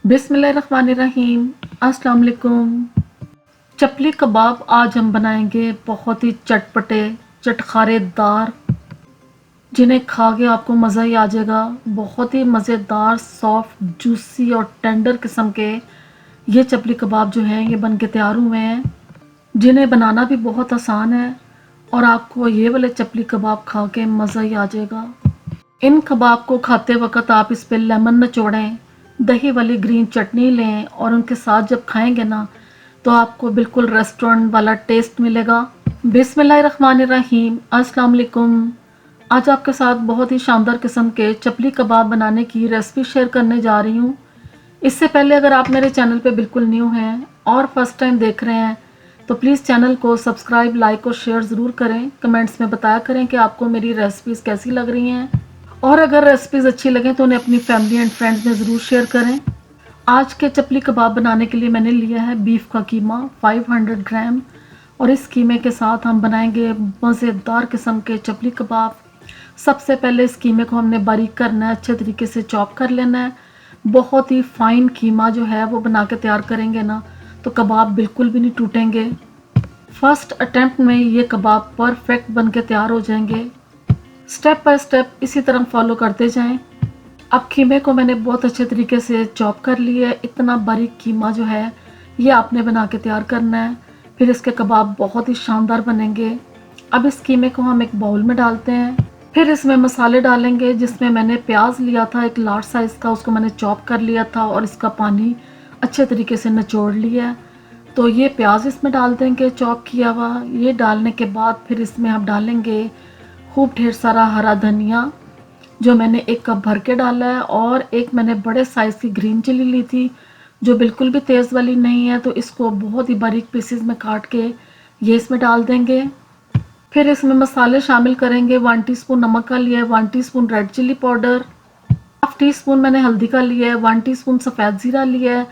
बिस्मिल्लाहिर्रहमानिर्रहीम। अस्सलाम वालेकुम। चपली कबाब आज हम बनाएंगे बहुत ही चटपटे चटखारेदार, जिन्हें खा के आपको मज़ा ही आ जाएगा। बहुत ही मज़ेदार, सॉफ्ट, जूसी और टेंडर किस्म के ये चपली कबाब जो हैं ये बन के तैयार हुए हैं, जिन्हें बनाना भी बहुत आसान है और आपको ये वाले चपली कबाब खा के मज़ा ही आ जाएगा। इन कबाब को खाते वक्त आप इस पे लेमन निचोड़ें, दही वाली ग्रीन चटनी लें और उनके साथ जब खाएंगे ना तो आपको बिल्कुल रेस्टोरेंट वाला टेस्ट मिलेगा। बिस्मिल्लाहिर्रहमानिर्रहीम। अस्सलाम वालेकुम। आज आपके साथ बहुत ही शानदार किस्म के चपली कबाब बनाने की रेसिपी शेयर करने जा रही हूँ। इससे पहले अगर आप मेरे चैनल पे बिल्कुल न्यू हैं और फर्स्ट टाइम देख रहे हैं तो प्लीज़ चैनल को सब्सक्राइब, लाइक और शेयर ज़रूर करें। कमेंट्स में बताया करें कि आपको मेरी रेसिपीज़ कैसी लग रही हैं, और अगर रेसिपीज़ अच्छी लगें तो उन्हें अपनी फैमिली एंड फ्रेंड्स में ज़रूर शेयर करें। आज के चपली कबाब बनाने के लिए मैंने लिया है बीफ का कीमा 500 ग्राम, और इस कीमे के साथ हम बनाएंगे मज़ेदार किस्म के चपली कबाब। सबसे पहले इस कीमे को हमने बारीक करना है, अच्छे तरीके से चॉप कर लेना है। बहुत ही फाइन कीमा जो है वो बना के तैयार करेंगे ना तो कबाब बिल्कुल भी नहीं टूटेंगे। फर्स्ट अटेम्प्ट में ये कबाब परफेक्ट बन के तैयार हो जाएंगे। स्टेप बाय स्टेप इसी तरह फॉलो करते जाएं। अब कीमे को मैंने बहुत अच्छे तरीके से चॉप कर लिया है। इतना बारीक कीमा जो है ये आपने बना के तैयार करना है, फिर इसके कबाब बहुत ही शानदार बनेंगे। अब इस कीमे को हम एक बाउल में डालते हैं, फिर इसमें मसाले डालेंगे, जिसमें मैंने प्याज लिया था एक लार्ज साइज़ का, उसको मैंने चॉप कर लिया था और इसका पानी अच्छे तरीके से निचोड़ लिया है। तो ये प्याज इसमें डाल देंगे चॉप किया हुआ। ये डालने के बाद फिर इसमें हम डालेंगे खूब ढेर सारा हरा धनिया, जो मैंने एक कप भर के डाला है, और एक मैंने बड़े साइज़ की ग्रीन चिली ली थी जो बिल्कुल भी तेज़ वाली नहीं है, तो इसको बहुत ही बारीक पीसेस में काट के ये इसमें डाल देंगे। फिर इसमें मसाले शामिल करेंगे। 1 टीस्पून नमक का लिया है, 1 teaspoon red chilli powder, half teaspoon मैंने हल्दी का लिया है, 1 टीस्पून सफ़ेद ज़ीरा लिया है,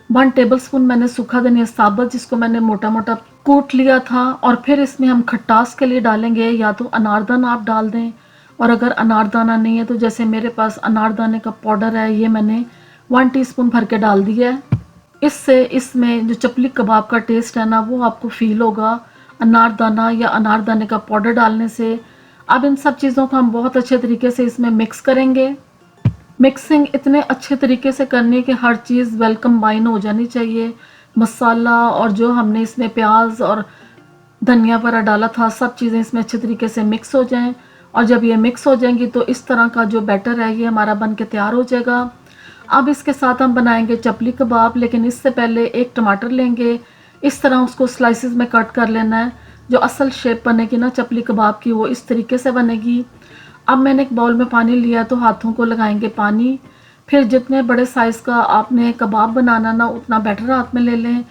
1 टेबलस्पून मैंने सूखा धनिया साबुत जिसको मैंने मोटा मोटा कूट लिया था। और फिर इसमें हम खटास के लिए डालेंगे या तो अनारदाना आप डाल दें, और अगर अनारदाना नहीं है तो जैसे मेरे पास अनारदाने का पाउडर है ये मैंने 1 टीस्पून भर के डाल दिया है। इससे इसमें जो चपली कबाब का टेस्ट है ना वो आपको फील होगा अनारदाना या अनारदाने का पाउडर डालने से। अब इन सब चीज़ों को हम बहुत अच्छे तरीके से इसमें मिक्स करेंगे। मिक्सिंग इतने अच्छे तरीके से करनी कि हर चीज़ वेल कंबाइन हो जानी चाहिए। मसाला और जो हमने इसमें प्याज और धनिया वगैरह डाला था सब चीज़ें इसमें अच्छे तरीके से मिक्स हो जाएं, और जब ये मिक्स हो जाएंगी तो इस तरह का जो बैटर है ये हमारा बन के तैयार हो जाएगा। अब इसके साथ हम बनाएंगे चपली कबाब, लेकिन इससे पहले एक टमाटर लेंगे, इस तरह उसको स्लाइसिस में कट कर लेना है। जो असल शेप बनेगी ना चपली कबाब की वो इस तरीके से बनेगी। अब मैंने एक बाउल में पानी लिया तो हाथों को लगाएंगे पानी। फिर जितने बड़े साइज़ का आपने कबाब बनाना ना उतना बैटर हाथ में ले लें।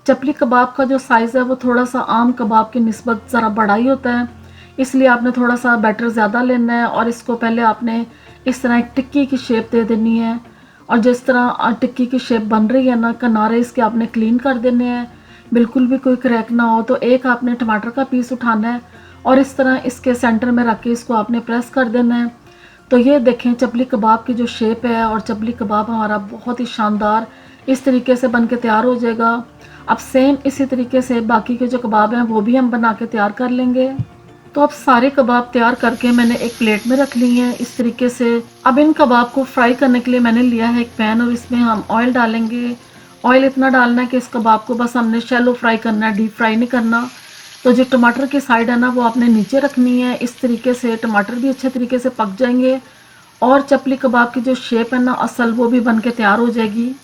चपली कबाब का जो साइज़ है वो थोड़ा सा आम कबाब की निस्बत ज़रा बड़ा ही होता है, इसलिए आपने थोड़ा सा बैटर ज़्यादा लेना है, और इसको पहले आपने इस तरह एक टिक्की की शेप दे देनी है। और जिस तरह टिक्की की शेप बन रही है ना, किनारे इसके आपने क्लीन कर देने हैं, बिल्कुल भी कोई क्रैक ना हो। तो एक आपने टमाटर का पीस उठाना है और इस तरह इसके सेंटर में रख के इसको आपने प्रेस कर देना है। तो ये देखें चपली कबाब की जो शेप है, और चपली कबाब हमारा बहुत ही शानदार इस तरीके से बन के तैयार हो जाएगा। अब सेम इसी तरीके से बाकी के जो कबाब हैं वो भी हम बना के तैयार कर लेंगे। तो अब सारे कबाब तैयार करके मैंने एक प्लेट में रख ली हैं इस तरीके से। अब इन कबाब को फ्राई करने के लिए मैंने लिया है एक पैन, और इसमें हम ऑयल डालेंगे। ऑयल इतना डालना है कि इस कबाब को बस हमने शैलो फ्राई करना है, डीप फ्राई नहीं करना। तो जो टमाटर की साइड है ना वो आपने नीचे रखनी है, इस तरीके से टमाटर भी अच्छे तरीके से पक जाएंगे और चपली कबाब की जो शेप है ना असल वो भी बन के तैयार हो जाएगी।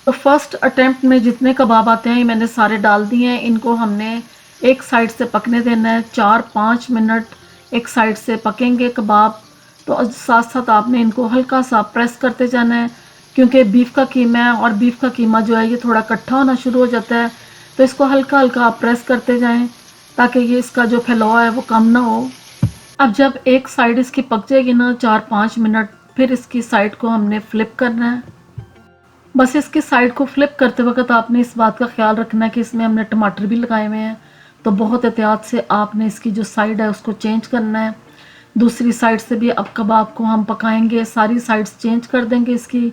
तो फर्स्ट अटेम्प्ट में जितने कबाब आते हैं ये मैंने सारे डाल दिए हैं। इनको हमने एक साइड से पकने देना है, 4-5 मिनट एक साइड से पकेंगे कबाब। तो साथ साथ आपने इनको हल्का सा प्रेस करते जाना है, क्योंकि बीफ का कीमा है और बीफ का कीमा जो है ये थोड़ा कट्ठा होना शुरू हो जाता है। तो इसको हल्का हल्का आप प्रेस करते जाएं ताकि ये इसका जो फैलाव है वो कम ना हो। अब जब एक साइड इसकी पक जाएगी ना 4-5 मिनट, फिर इसकी साइड को हमने फ्लिप करना है। बस इसकी साइड को फ्लिप करते वक्त आपने इस बात का ख्याल रखना है कि इसमें हमने टमाटर भी लगाए हुए हैं, तो बहुत एहतियात से आपने इसकी जो साइड है उसको चेंज करना है। दूसरी साइड से भी अब कबाब को हम पकाएंगे, सारी साइड्स चेंज कर देंगे इसकी,